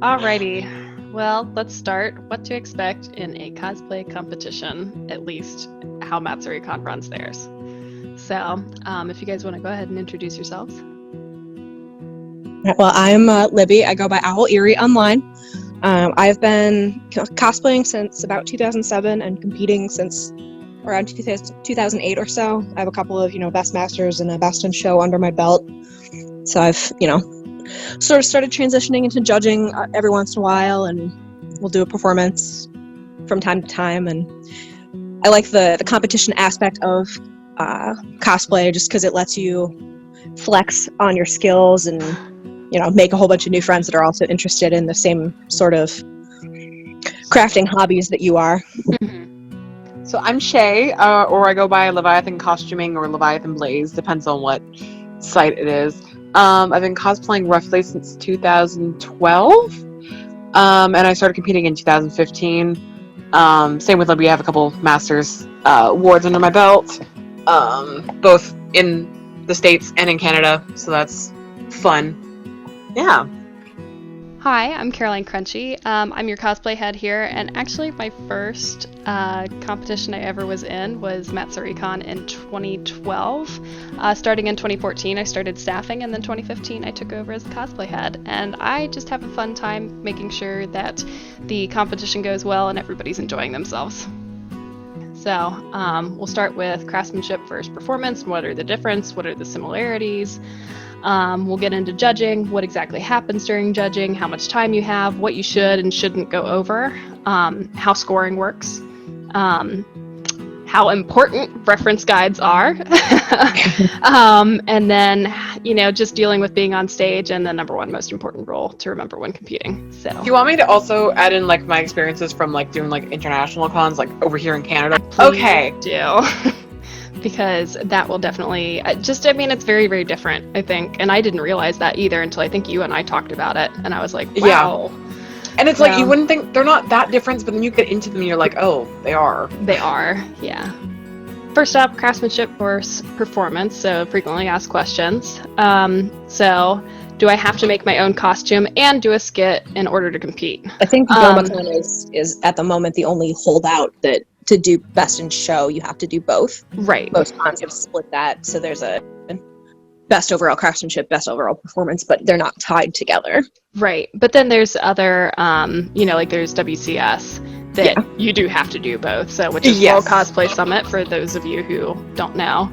Alrighty, well, let's start. What to expect in a cosplay competition, at least how Matsuricon runs theirs. So, if you guys want to go ahead and introduce yourselves. Well, I'm Libby. I go by Owl Eerie online. I've been cosplaying since about 2007 and competing since around 2008 or so. I have a couple of, Best Masters and a Best in Show under my belt. So I've, sort of started transitioning into judging every once in a while, and we'll do a performance from time to time. And I like the competition aspect of cosplay just because it lets you flex on your skills and make a whole bunch of new friends that are also interested in the same sort of crafting hobbies that you are. So I'm Shay, or I go by Leviathan Costuming or Leviathan Blaze, depends on what site it is. I've been cosplaying roughly since 2012, and I started competing in 2015. Same with Libby, I have a couple Masters awards under my belt, both in the States and in Canada, so that's fun. Yeah. Hi, I'm Caroline Crunchy. I'm your cosplay head here, and actually my first competition I ever was in was Matsuricon in 2012. Starting in 2014, I started staffing, and then 2015 I took over as the cosplay head, and I just have a fun time making sure that the competition goes well and everybody's enjoying themselves. So we'll start with Craftsmanship versus Performance. What are the differences? What are the similarities? We'll get into judging, what exactly happens during judging, how much time you have, what you should and shouldn't go over, how scoring works, how important reference guides are, and then, just dealing with being on stage and the number one most important rule to remember when competing. So, do you want me to also add in my experiences from doing international cons over here in Canada? Please okay. Do. Because that will definitely, it's very, very different, I think. And I didn't realize that either until I think you and I talked about it. And I was like, wow. Yeah. And it's you wouldn't think they're not that different, but then you get into them and you're like, oh, they are. They are, yeah. First up, Craftsmanship versus Performance, so frequently asked questions. So do I have to make my own costume and do a skit in order to compete? I think Matsuricon is at the moment the only holdout that to do Best in Show, you have to do both. Right. Most cons have split that, so there's a Best Overall Craftsmanship, Best Overall Performance, but they're not tied together. Right, but then there's other, there's WCS that you do have to do both, so which is World Cosplay Summit, for those of you who don't know,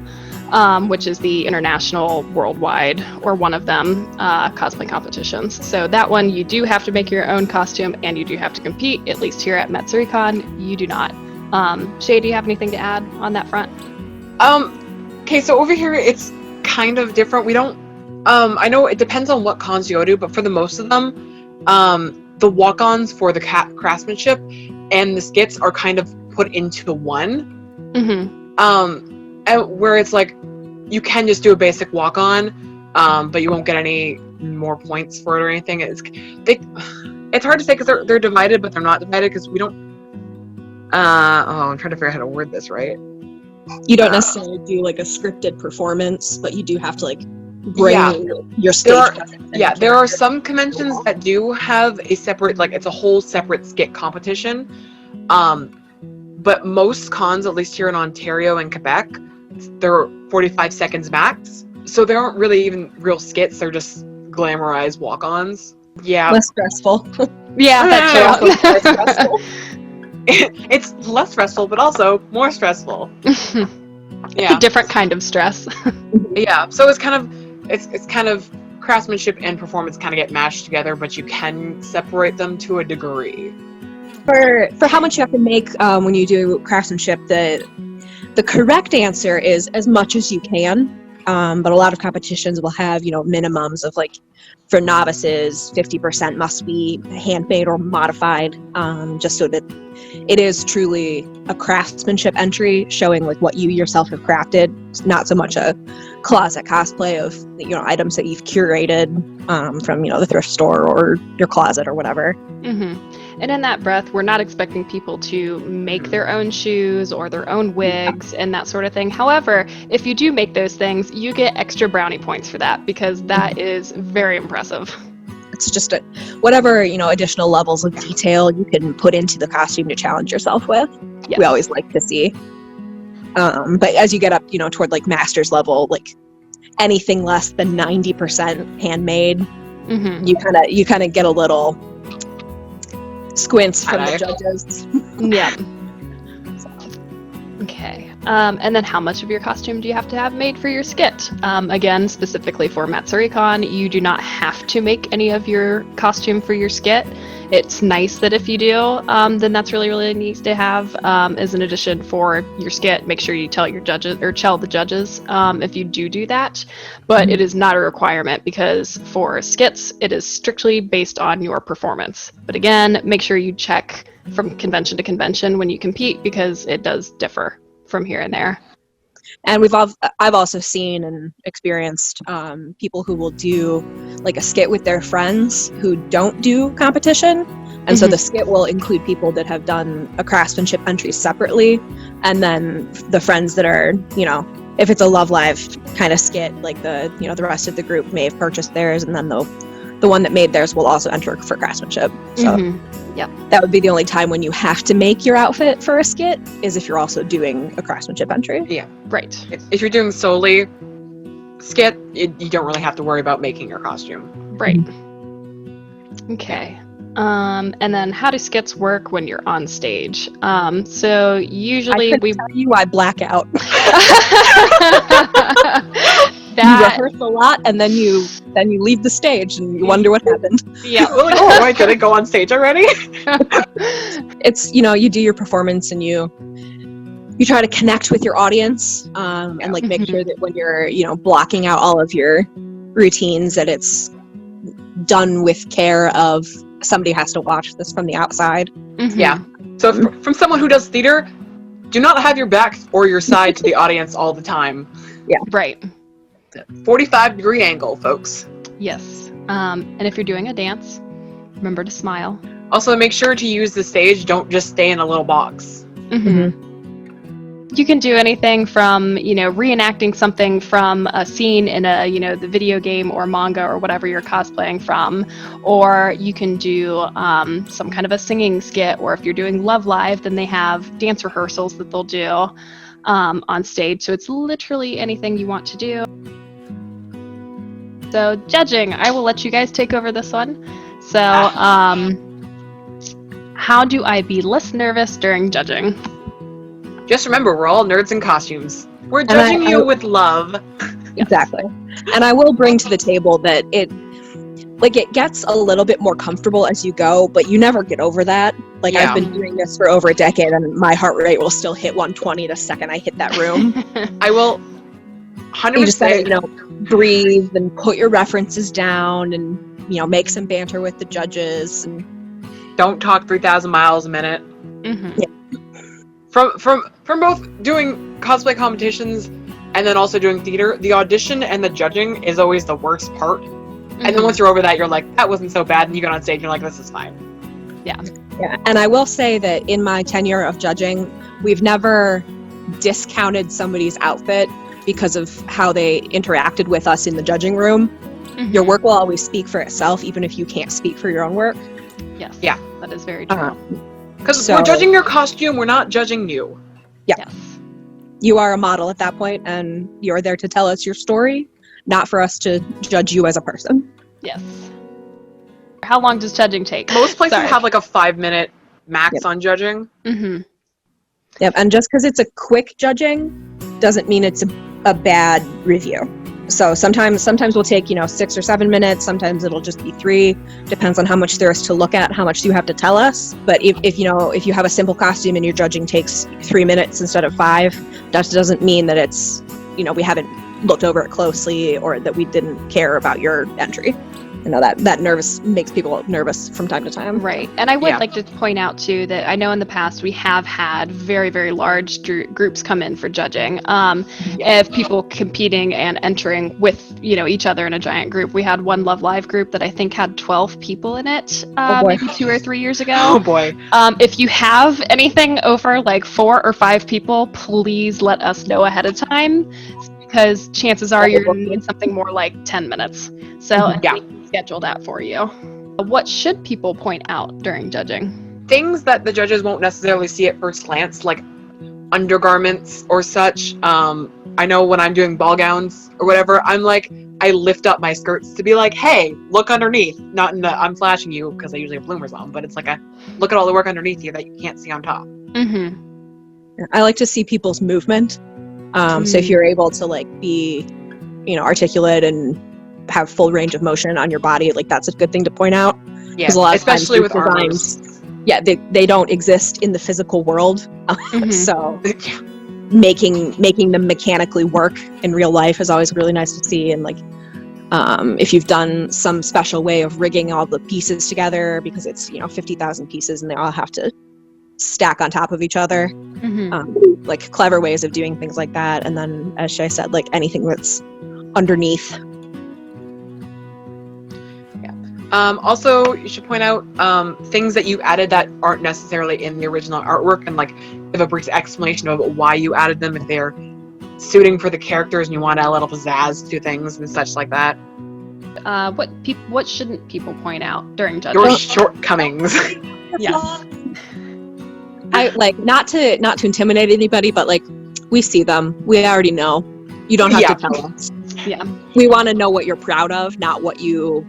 which is the international, worldwide, or one of them, cosplay competitions. So that one, you do have to make your own costume, and you do have to compete, at least here at Matsuricon, you do not. Shay, do you have anything to add on that front? Okay, so over here it's kind of different. We don't, I know it depends on what cons you go to, but for the most of them, the walk-ons for the craftsmanship and the skits are kind of put into one. Mm-hmm. Where it's you can just do a basic walk-on, but you won't get any more points for it or anything. It's hard to say because they're divided, but they're not divided because we don't. I'm trying to figure out how to word this right. You don't necessarily do a scripted performance, but you do have to bring your stage presence. There are some conventions that do have a separate, it's a whole separate skit competition. But most cons, at least here in Ontario and Quebec, they're 45 seconds max. So they aren't really even real skits. They're just glamorized walk-ons. Yeah. Less stressful. Yeah, that's true. Less stressful. It's less stressful, but also more stressful. Yeah, a different kind of stress. Yeah, so it's kind of craftsmanship and performance kind of get mashed together, but you can separate them to a degree. For how much you have to make when you do craftsmanship, the correct answer is as much as you can. But a lot of competitions will have minimums of for novices 50% must be handmade or modified, just so that it is truly a craftsmanship entry showing what you yourself have crafted. It's not so much a closet cosplay of items that you've curated from the thrift store or your closet or whatever. Mm-hmm. And in that breath, we're not expecting people to make their own shoes or their own wigs and that sort of thing. However, if you do make those things, you get extra brownie points for that because that is very impressive. It's just whatever, additional levels of detail you can put into the costume to challenge yourself with. Yes. We always like to see. But as you get up, toward like master's level, like anything less than 90% handmade, Mm-hmm. you kind of get a little squints from the judges. Yeah. Okay. And then how much of your costume do you have to have made for your skit? Again, specifically for Matsuricon, you do not have to make any of your costume for your skit. It's nice that if you do, then that's really, really neat to have as an addition for your skit. Make sure you tell your judges or tell the judges if you do that. But it is not a requirement because for skits, it is strictly based on your performance. But again, make sure you check from convention to convention when you compete because it does differ from here and there. And I've also seen and experienced people who will do like a skit with their friends who don't do competition, and so the skit will include people that have done a craftsmanship entry separately, and then the friends that are, if it's a Love Live kind of skit, like the rest of the group may have purchased theirs, and then the one that made theirs will also enter for craftsmanship. So that would be the only time when you have to make your outfit for a skit, is if you're also doing a craftsmanship entry. Yeah. Right. If you're doing solely skit, you don't really have to worry about making your costume. Right. Okay. And then how do skits work when you're on stage? So usually I tell you, I black out. You rehearse a lot, and then you leave the stage, and you wonder what happened. Yeah. Oh, I didn't go on stage already. It's you do your performance, and you try to connect with your audience, and like make sure that when you're blocking out all of your routines, that it's done with care of somebody has to watch this from the outside. Yeah. So from someone who does theater, do not have your back or your side to the audience all the time. Yeah. Right. 45-degree angle, folks. Yes. And if you're doing a dance, remember to smile. Also, make sure to use the stage. Don't just stay in a little box. You can do anything from, reenacting something from a scene in the video game or manga or whatever you're cosplaying from, or you can do some kind of a singing skit, or if you're doing Love Live, then they have dance rehearsals that they'll do on stage. So it's literally anything you want to do. So judging, I will let you guys take over this one. So how do I be less nervous during judging? Just remember, we're all nerds in costumes. We're judging you with love. Exactly. And I will bring to the table that it gets a little bit more comfortable as you go, but you never get over that. Like, I've been doing this for over a decade, and my heart rate will still hit 120 the second I hit that room. I will 100%. You just gotta, breathe and put your references down, and make some banter with the judges. And don't talk 3,000 miles a minute. Yeah. From both doing cosplay competitions and then also doing theater, the audition and the judging is always the worst part. And then once you're over that, you're like, that wasn't so bad, and you get on stage and you're like, this is fine. Yeah. And I will say that in my tenure of judging, we've never discounted somebody's outfit because of how they interacted with us in the judging room. Your work will always speak for itself, even if you can't speak for your own work. Yes. Yeah. That is very true. Because we're judging your costume, we're not judging you. Yeah. Yes. You are a model at that point, and you're there to tell us your story, not for us to judge you as a person. Yes. How long does judging take? Most places have like a 5-minute max on judging. Yep, and just because it's a quick judging doesn't mean it's a bad review. So sometimes we'll take 6 or 7 minutes. Sometimes it'll just be 3. Depends on how much there is to look at, how much you have to tell us. But if you have a simple costume and your judging takes 3 minutes instead of 5, that doesn't mean that it's we haven't looked over it closely or that we didn't care about your entry. That nervous makes people nervous from time to time. Right. And I would like to point out, too, that I know in the past we have had very, very large groups come in for judging. If people competing and entering with, each other in a giant group. We had one Love Live group that I think had 12 people in it maybe 2 or 3 years ago. Oh, boy. If you have anything over like 4 or 5 people, please let us know ahead of time. because chances are you're going to need something more like 10 minutes. So we can schedule that for you. What should people point out during judging? Things that the judges won't necessarily see at first glance, like undergarments or such. I know when I'm doing ball gowns or whatever, I lift up my skirts to be like, hey, look underneath. Not in the I'm flashing you because I usually have bloomers on, but it's like a look at all the work underneath you that you can't see on top. I like to see people's movement. So if you're able to like be, articulate and have full range of motion on your body, like that's a good thing to point out. Yeah, a lot especially of with designs, armors. Yeah, they don't exist in the physical world. So making them mechanically work in real life is always really nice to see. And like, if you've done some special way of rigging all the pieces together, because it's 50,000 pieces and they all have to stack on top of each other, like clever ways of doing things like that. And then, as Shay said, like anything that's underneath. Also, you should point out things that you added that aren't necessarily in the original artwork, and like give a brief explanation of why you added them if they're suiting for the characters and you want to add a little pizzazz to things and such like that. What shouldn't people point out during judging? Your shortcomings. Yes. I like not to intimidate anybody, but like we see them. We already know. You don't have to tell us. Yeah. We want to know what you're proud of, not what you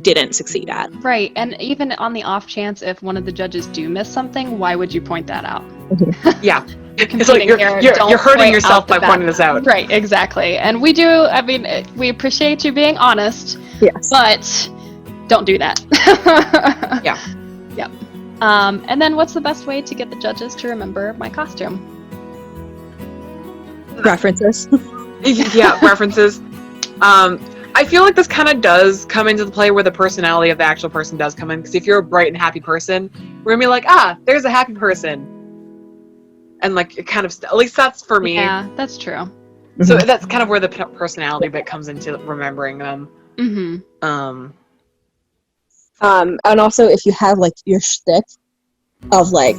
didn't succeed at. Right. And even on the off chance if one of the judges do miss something, why would you point that out? Yeah. It's like you're hurting yourself by pointing this out. Right, exactly. And we do, we appreciate you being honest. Yes. But don't do that. Yeah. Yep. And then what's the best way to get the judges to remember my costume? References. Yeah, references. I feel like this kind of does come into the play where the personality of the actual person does come in. Because if you're a bright and happy person, we're going to be like, there's a happy person. And like, it kind of, at least that's for me. Yeah, that's true. So that's kind of where the personality bit comes into remembering them. And also if you have like your shtick of like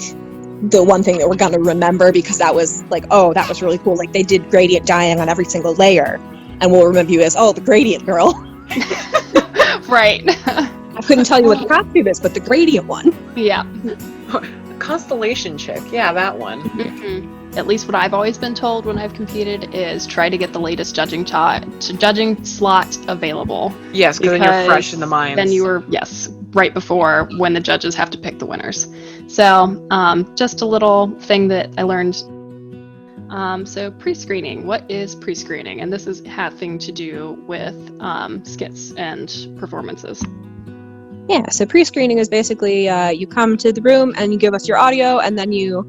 the one thing that we're going to remember because that was like, oh, that was really cool. Like they did gradient dyeing on every single layer. And we'll remember you as, oh, the gradient girl. Right. I couldn't tell you what the costume is, but the gradient one. Yeah. Constellation chick. Yeah, that one. At least what I've always been told when I've competed is try to get the latest judging slot available. Yes, because then you're fresh in the minds. Then you were, right before when the judges have to pick the winners. So just a little thing that I learned. So pre-screening, what is pre-screening? And this is having to do with skits and performances. Yeah, so pre-screening is basically you come to the room and you give us your audio and then you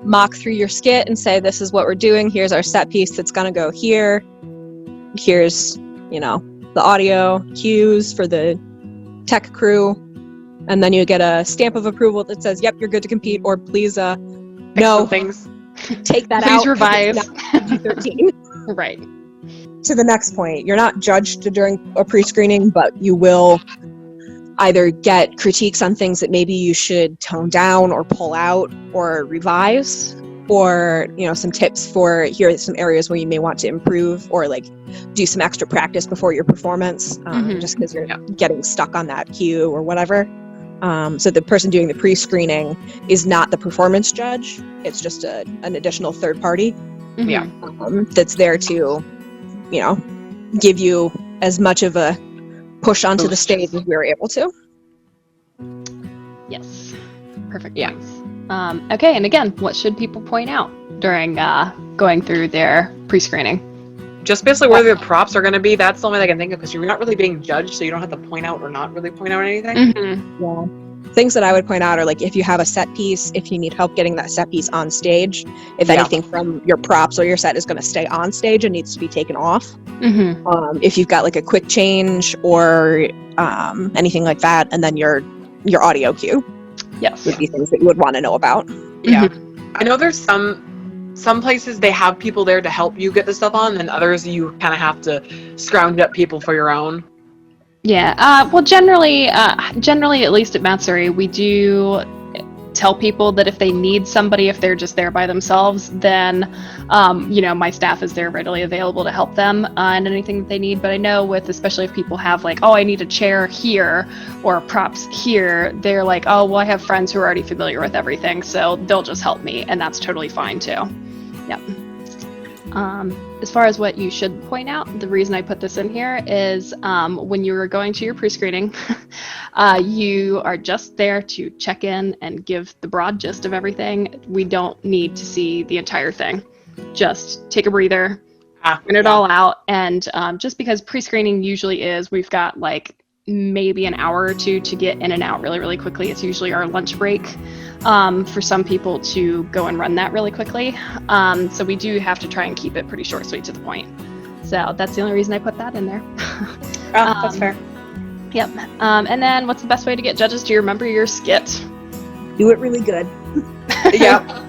mock through your skit and say, this is what we're doing. Here's our set piece that's going to go here. Here's, the audio cues for the tech crew. And then you get a stamp of approval that says, yep, you're good to compete, or please, no. Things. Take that Please out. revise. 13. Right. To the next point, you're not judged during a pre-screening, but you will either get critiques on things that maybe you should tone down or pull out or revise, or some tips for here are some areas where you may want to improve or like do some extra practice before your performance, just because you're getting stuck on that cue or whatever. So the person doing the pre-screening is not the performance judge. It's just an additional third party that's there to, give you as much of a push onto the stage as we were able to. Yes. Perfect. Yeah. Okay, and again, what should people point out during going through their pre-screening? Just basically where the props are going to be. That's the only thing I can think of because you're not really being judged, so you don't have to point out or not really point out anything. Yeah. Things that I would point out are like if you have a set piece, if you need help getting that set piece on stage, if anything from your props or your set is going to stay on stage and needs to be taken off. If you've got like a quick change or anything like that, and then your audio cue. Yes. Would be things that you would want to know about. Yeah. I know there's some places they have people there to help you get the stuff on, and others you kind of have to scrounge up people for your own. Yeah. Well, generally, at least at Matsuri, we do tell people that if they need somebody, if they're just there by themselves, then my staff is there readily available to help them and anything that they need. But I know especially if people have like, oh, I need a chair here or props here, they're like, oh, well, I have friends who are already familiar with everything, so they'll just help me, and that's totally fine too. Yep. As far as what you should point out, the reason I put this in here is when you are going to your pre-screening, you are just there to check in and give the broad gist of everything. We don't need to see the entire thing. Just take a breather, print it all out, and just because pre-screening usually we've got like maybe an hour or two to get in and out really, really quickly. It's usually our lunch break for some people to go and run that really quickly. So we do have to try and keep it pretty short, sweet, to the point. So that's the only reason I put that in there. That's fair. Yep. And then what's the best way to get judges to remember your skit? Do it really good. Yeah.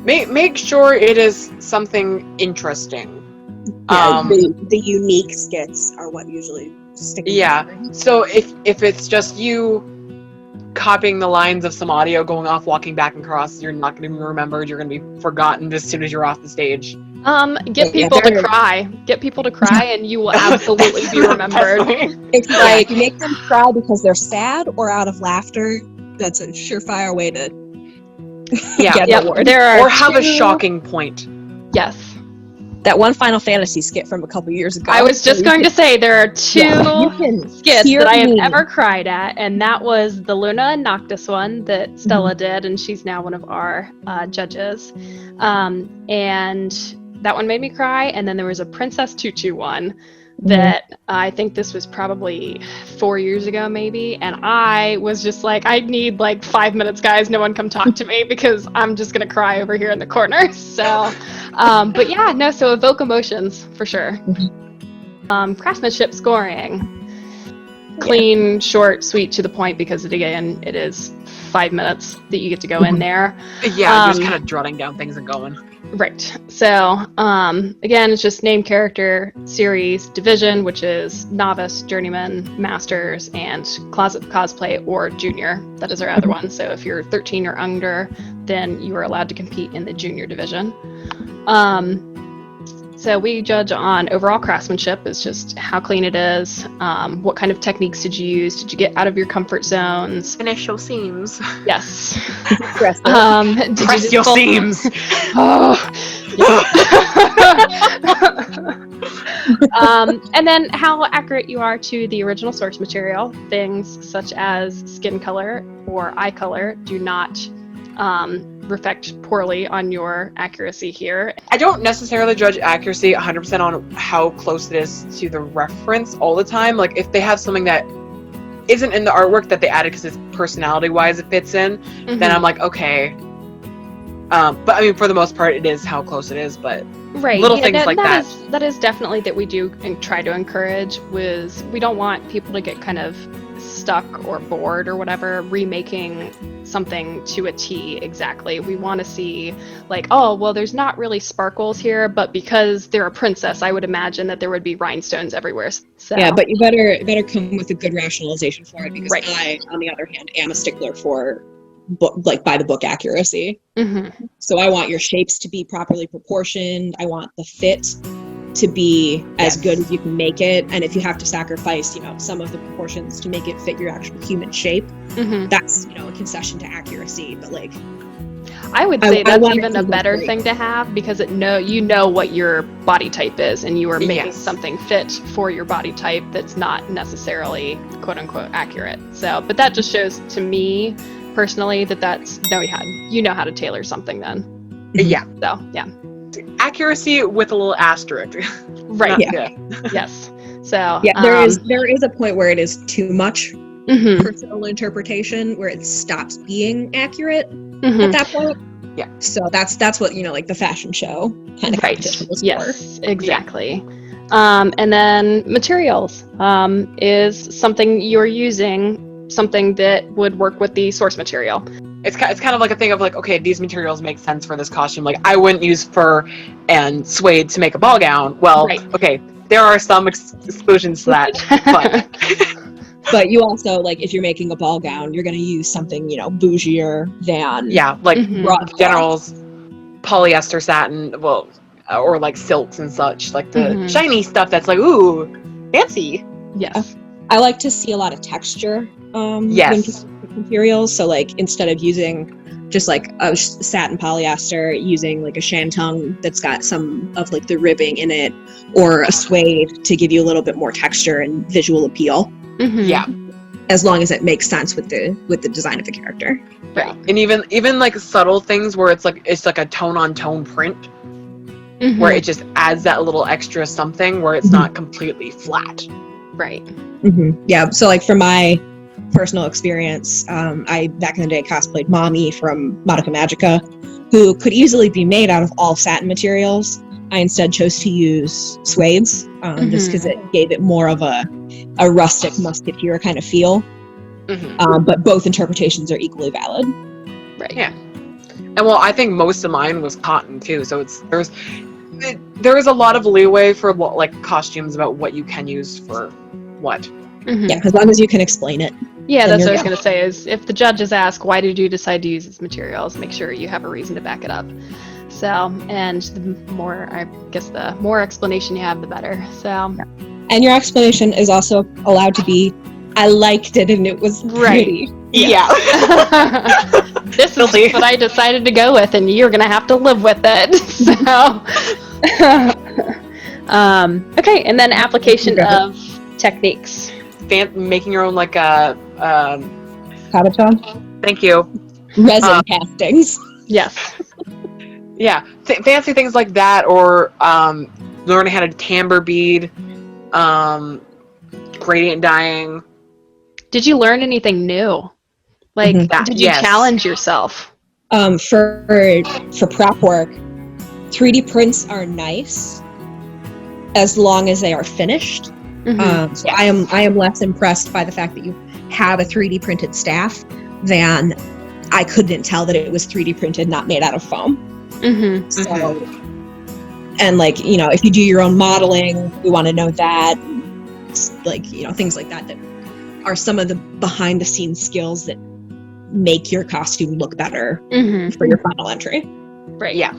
Make sure it is something interesting. Yeah, the unique skits are what usually stick. Yeah. So if it's just you copying the lines of some audio, going off, walking back and across, you're not going to be remembered. You're going to be forgotten as soon as you're off the stage. Get people to cry. Get people to cry, and you will absolutely be remembered. It's like make them cry because they're sad or out of laughter. That's a surefire way to get the award. Or have a shocking point. Yes. That one Final Fantasy skit from a couple years ago. I was just going to say there are two skits that I have ever cried at, and that was the Luna and Noctis one that Stella did, and she's now one of our judges. And that one made me cry, and then there was a Princess Tutu one that I think this was probably 4 years ago maybe, and I was just like, I need like 5 minutes, guys, no one come talk to me because I'm just gonna cry over here in the corner. So but yeah, no, so evoke emotions for sure. Craftsmanship scoring, clean, short, sweet, to the point, because again it is 5 minutes that you get to go in there. Yeah, you're just kind of jotting down things and going. Right. So, again, it's just name, character, series, division, which is novice, journeyman, masters, and closet cosplay or junior. That is our other one. So if you're 13 or under, then you are allowed to compete in the junior division. So we judge on overall craftsmanship, is just how clean it is, what kind of techniques did you use, did you get out of your comfort zones? Finish your seams. Yes. Press your seams. And then how accurate you are to the original source material. Things such as skin color or eye color do not reflect poorly on your accuracy here. I don't necessarily judge accuracy 100% on how close it is to the reference all the time. Like if they have something that isn't in the artwork that they added because it's personality-wise it fits in, then I'm like, okay. But I mean, for the most part, it is how close it is. But little things like that. That is definitely that we do and try to encourage. We don't want people to get kind of stuck or bored or whatever remaking something to a T exactly. We want to see like, oh, well, there's not really sparkles here, but because they're a princess, I would imagine that there would be rhinestones everywhere. So yeah, but you better come with a good rationalization for it, because I, on the other hand, am a stickler for by the book accuracy. So I want your shapes to be properly proportioned. I want the fit to be as good as you can make it, and if you have to sacrifice some of the proportions to make it fit your actual human shape, that's a concession to accuracy. But like, I would say that's even a better thing to have, because you know what your body type is, and you are making something fit for your body type that's not necessarily quote unquote accurate. So, but that just shows to me personally that you know how to tailor something then. Yeah. So yeah. Accuracy with a little asterisk. Right. Yes. So yeah, there is a point where it is too much personal interpretation, where it stops being accurate at that point. Yeah. So that's what like the fashion show kind of competition was for. Exactly. And then materials is something you're using, something that would work with the source material. It's kind of like a thing of like, okay, these materials make sense for this costume. Like, I wouldn't use fur and suede to make a ball gown. Well, okay, there are some exclusions to that, but But you also, like, if you're making a ball gown, you're going to use something, bougier than like raw generals, polyester, satin, or like silks and such, like the shiny stuff that's like, ooh, fancy. Yes. I like to see a lot of texture when people pick materials. So, like, instead of using just like a satin polyester, using like a shantung that's got some of like the ribbing in it, or a suede to give you a little bit more texture and visual appeal. Yeah, as long as it makes sense with the design of the character. Right. And even like subtle things where it's like a tone on tone print, where it just adds that little extra something where it's not completely flat. Right. Yeah. So, like, from my personal experience, I back in the day cosplayed Mommy from Madoka Magica, who could easily be made out of all satin materials. I instead chose to use suedes, just because it gave it more of a rustic musketeer kind of feel. But both interpretations are equally valid. Right. Yeah. And I think most of mine was cotton too, so there is a lot of leeway for like costumes about what you can use for what. Yeah, as long as you can explain it. Yeah, that's what I was going to say, is if the judges ask, why did you decide to use these materials, make sure you have a reason to back it up. So, and the more explanation you have, the better. So, and your explanation is also allowed to be, I liked it and it was pretty. Right. Yeah. This is what I decided to go with, and you're going to have to live with it. So, okay, and then application of techniques. Making your own, like a Kabuto? Thank you. Resin castings. Yes. Yeah, fancy things like that, or learning how to tamper bead, gradient dyeing. Did you learn anything new? Like, did you challenge yourself? For prep work, 3D prints are nice as long as they are finished. So I am less impressed by the fact that you have a 3D printed staff than I couldn't tell that it was 3D printed, not made out of foam. So, and like, if you do your own modeling, we want to know that, like, things like that are some of the behind the scenes skills that make your costume look better for your final entry. Right. Yeah.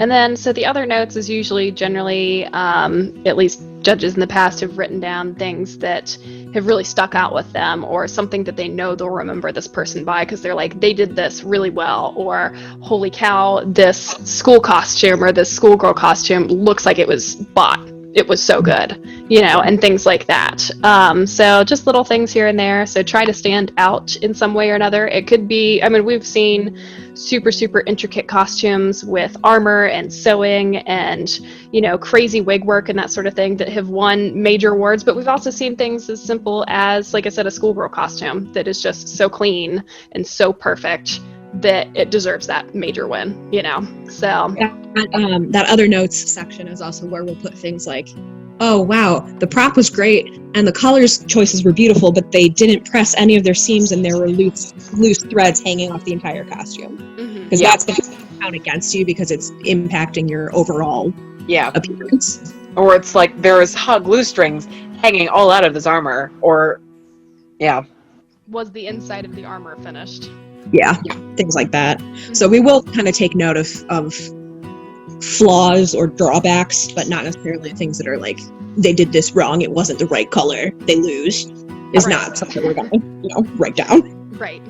And then, so the other notes is usually generally, at least judges in the past have written down things that have really stuck out with them, or something that they know they'll remember this person by, because they're like, they did this really well, or holy cow, this school costume or this schoolgirl costume looks like it was bought. It was so good, and things like that. So just little things here and there. So try to stand out in some way or another. It could be, we've seen super, super intricate costumes with armor and sewing and, crazy wig work and that sort of thing that have won major awards. But we've also seen things as simple as, like I said, a schoolgirl costume that is just so clean and so perfect that it deserves that major win, so. That other notes section is also where we'll put things like, oh wow, the prop was great and the colors choices were beautiful, but they didn't press any of their seams and there were loose threads hanging off the entire costume. Because that's going to count against you because it's impacting your overall appearance. Or it's like there is glue strings hanging all out of this armor, or was the inside of the armor finished? Yeah, things like that. So we will kind of take note of flaws or drawbacks, but not necessarily things that are like, they did this wrong, it wasn't the right color, they lose, is not something we're going to write down. Right.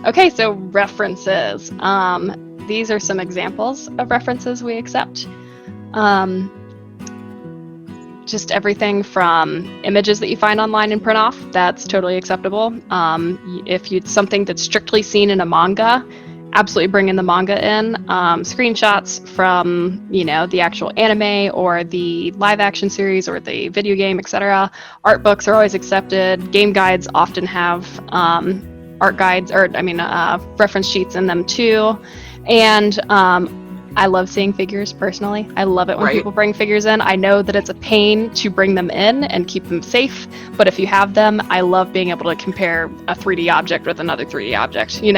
Okay, so references. These are some examples of references we accept. Just everything from images that you find online and print off, that's totally acceptable. If it's something that's strictly seen in a manga, absolutely bring in the manga in. Screenshots from, the actual anime or the live action series or the video game, etc. Art books are always accepted. Game guides often have art guides, or reference sheets in them too. And I love seeing figures personally. I love it when people bring figures in. I know that it's a pain to bring them in and keep them safe, but if you have them, I love being able to compare a 3D object with another 3D object, And you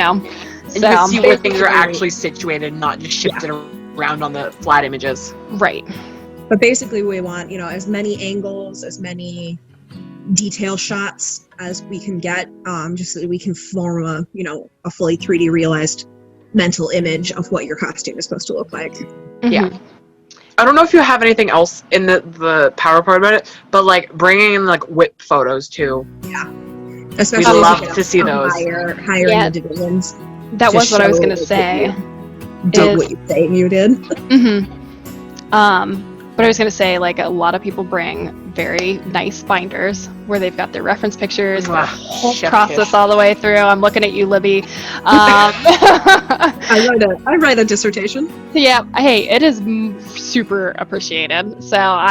can see where things are actually situated, not just shifted around on the flat images. Right. But basically, we want, as many angles, as many detail shots as we can get, just so that we can form a fully 3D realized mental image of what your costume is supposed to look like. Mm-hmm. Yeah. I don't know if you have anything else in the power part about it, but like bringing in like whip photos too. Yeah. Especially we'd love to see those. Higher Yeah. in the divisions. That was what I was going to say. Did what you say you did. Mm-hmm. But I was going to say, like, a lot of people bring very nice binders where they've got their reference pictures, the whole process all the way through. I'm looking at you, Libby. I write a dissertation. Yeah, hey, it is super appreciated. So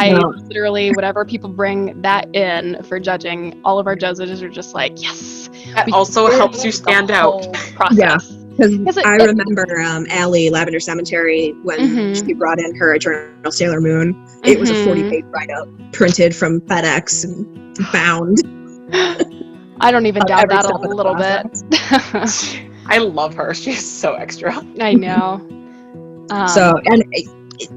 literally, whatever people bring that in for judging, all of our judges are just like, yes. That also helps you stand out. Process. Yeah. Because I remember Allie, Lavender Cemetery, when she brought in her Eternal Sailor Moon, it was a 40-page write-up, printed from FedEx and bound. I don't even doubt that a little bit. I love her. She's so extra. I know.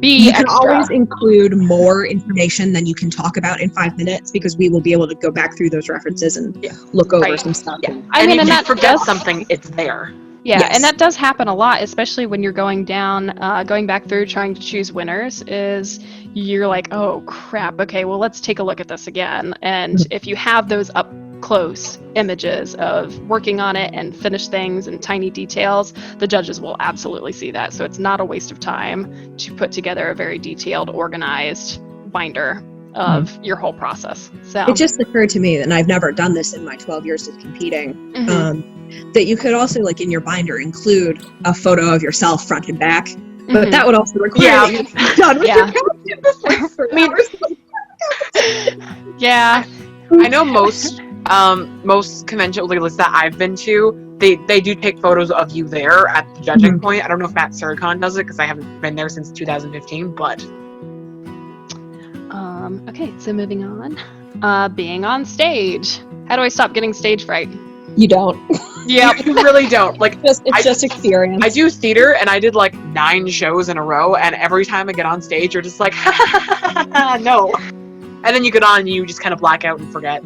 You can always include more information than you can talk about in 5 minutes, because we will be able to go back through those references and look over some stuff. Yeah. And if you forget something, it's there. Yeah, yes. And that does happen a lot, especially when you're going back through trying to choose winners, is you're like, oh crap, okay, well let's take a look at this again. And if you have those up close images of working on it and finished things and tiny details, the judges will absolutely see that. So it's not a waste of time to put together a very detailed, organized binder of your whole process. So it just occurred to me, and I've never done this in my 12 years of competing, that you could also, like, in your binder include a photo of yourself front and back, but that would also require you to be done with your costume. Yeah. I know most convention lists that I've been to, they do take photos of you there at the judging point. I don't know if Matsuricon does it, because I haven't been there since 2015, but okay, so moving on. Being on stage. How do I stop getting stage fright? You don't. Yeah, you really don't. Like, it's just experience. I do theater, and I did like 9 shows in a row, and every time I get on stage, you're just like, no. And then you get on, and you just kind of black out and forget.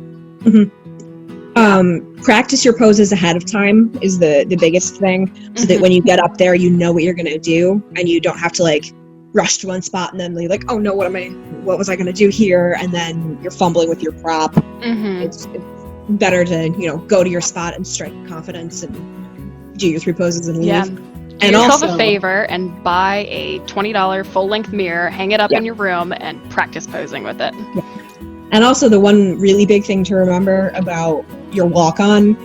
Practice your poses ahead of time is the biggest thing, so that when you get up there, you know what you're going to do, and you don't have to, like, rush to one spot and then be like, oh no, what was I going to do here? And then you're fumbling with your prop. It's better to, go to your spot and strike confidence and do your 3 poses and leave. Yeah. Do yourself a favor and buy a $20 full-length mirror, hang it up in your room, and practice posing with it. Yeah. And also, the one really big thing to remember about your walk-on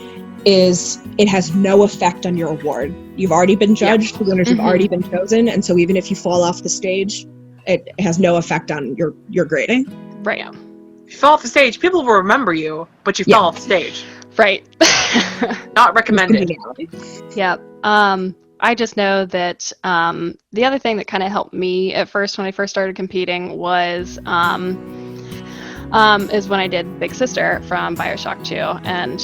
is it has no effect on your award. You've already been judged, the winners have already been chosen, and so even if you fall off the stage, it has no effect on your grading. Right. If you fall off the stage, people will remember you, but you fell off the stage. Right. Not recommended. Yeah. I just know that the other thing that kind of helped me at first when I first started competing was is when I did Big Sister from BioShock 2. And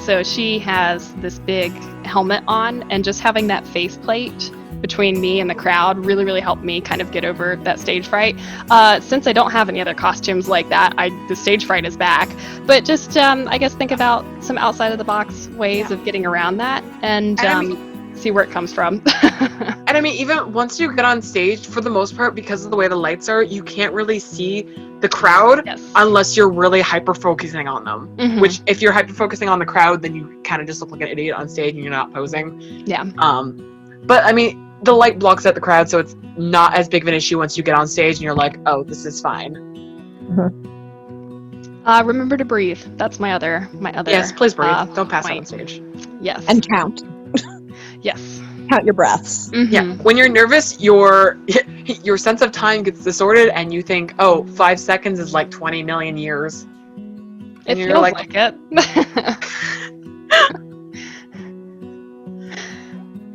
so she has this big helmet on, and just having that faceplate between me and the crowd really, really helped me kind of get over that stage fright. Since I don't have any other costumes like that, the stage fright is back. But just, I guess, think about some outside of the box ways of getting around that, and see where it comes from. And I mean, even once you get on stage, for the most part, because of the way the lights are, you can't really see the crowd unless you're really hyper-focusing on them. Which, if you're hyper-focusing on the crowd, then you kind of just look like an idiot on stage and you're not posing. Yeah. But I mean, the light blocks out the crowd, so it's not as big of an issue once you get on stage and you're like, oh, this is fine. Remember to breathe. That's my other. Yes, please breathe. Don't pass out on stage. Yes. And count. Yes. Count your breaths. Yeah. When you're nervous, your sense of time gets distorted, and you think, oh, 5 seconds is like 20 million years. And it feels like it.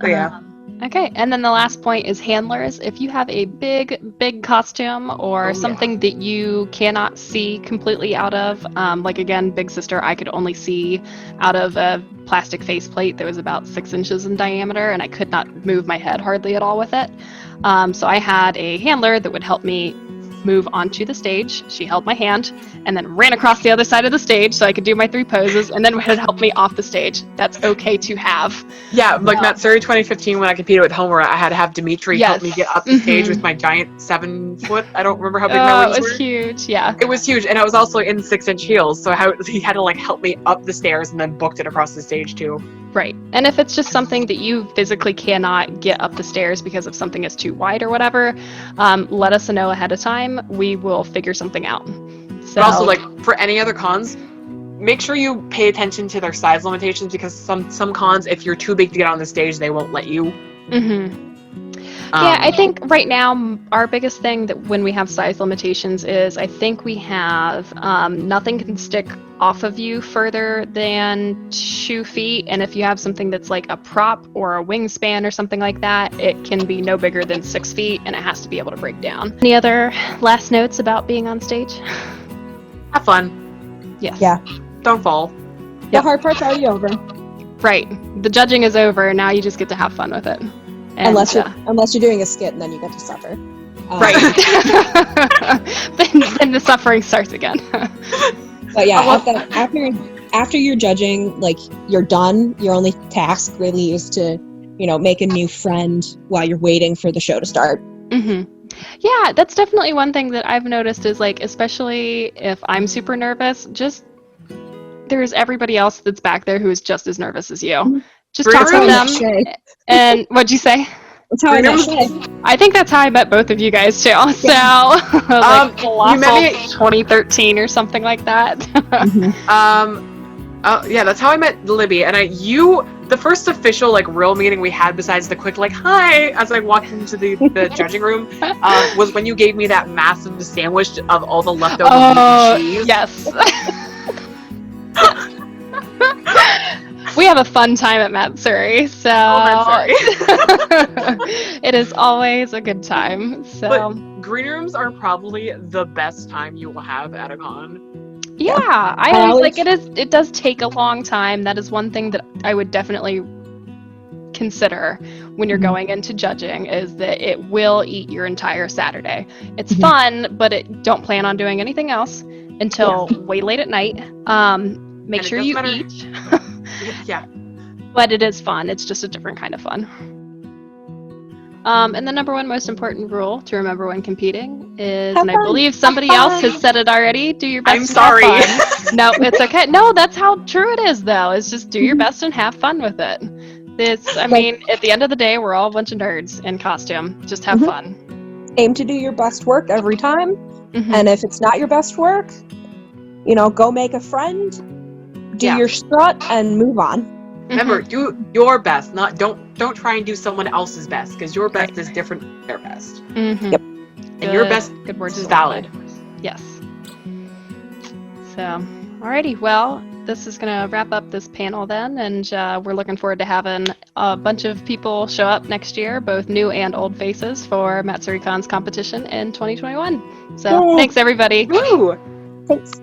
Yeah. Okay, and then the last point is handlers. If you have a big costume or something that you cannot see completely out of, like again, Big Sister, I could only see out of a plastic faceplate that was about 6 inches in diameter, and I could not move my head hardly at all with it. So I had a handler that would help me move onto the stage. She held my hand and then ran across the other side of the stage so I could do my 3 poses, and then would help me off the stage. That's okay to have. Yeah, like Matsuri 2015 when I competed with Homer, I had to have Dimitri help me get up the stage with my giant 7 foot. I don't remember how big my wings were. It was huge, yeah. It was huge, and I was also in 6-inch heels, so he had to like help me up the stairs and then booked it across the stage too. Right. And if it's just something that you physically cannot get up the stairs because of something is too wide or whatever, let us know ahead of time. We will figure something out. So, but also, like, for any other cons, make sure you pay attention to their size limitations, because some cons, if you're too big to get on the stage, they won't let you. Yeah, I think right now our biggest thing that when we have size limitations is I think we have nothing can stick off of you further than 2 feet, and if you have something that's like a prop or a wingspan or something like that, it can be no bigger than 6 feet, and it has to be able to break down. Any other last notes about being on stage? Have fun. Yes. Yeah. Don't fall. The hard part's already over. Right. The judging is over. Now you just get to have fun with it. And, unless you're doing a skit, and then you get to suffer. Right. then the suffering starts again. But yeah, after you're judging, like, you're done. Your only task really is to, make a new friend while you're waiting for the show to start. Yeah, that's definitely one thing that I've noticed is, like, especially if I'm super nervous, just there's everybody else that's back there who is just as nervous as you. Just talk to them. And what'd you say? That's how I met Shay. I think that's how I met both of you guys too. So, like, you met me 2013 or something like that. Yeah, that's how I met Libby. And the first official, like, real meeting we had besides the quick, like, hi, as I walked into the judging room, was when you gave me that massive sandwich of all the leftover meat and cheese. Yes. We have a fun time at Matsuri, so it is always a good time. So, but green rooms are probably the best time you will have at a con. Yeah, I always like it. It does take a long time. That is one thing that I would definitely consider when you're going into judging, is that it will eat your entire Saturday. It's fun, but don't plan on doing anything else until way late at night. Make sure you eat. Yeah. But it is fun. It's just a different kind of fun. And the number one most important rule to remember when competing is, and I believe somebody else has said it already, do your best. I'm sorry. Have fun. No, it's okay. No, that's how true it is, though. It's just do your best and have fun with it. I mean, at the end of the day, we're all a bunch of nerds in costume. Just have fun. Aim to do your best work every time. And if it's not your best work, go make a friend. Do your strut and move on. Remember, do your best. Don't try and do someone else's best, because your best is different from their best. Yep. And your best is valid. Yes. So, alrighty. Well, this is going to wrap up this panel then, and we're looking forward to having a bunch of people show up next year, both new and old faces, for Matsuricon's competition in 2021. So, thanks everybody. Woo! Thanks.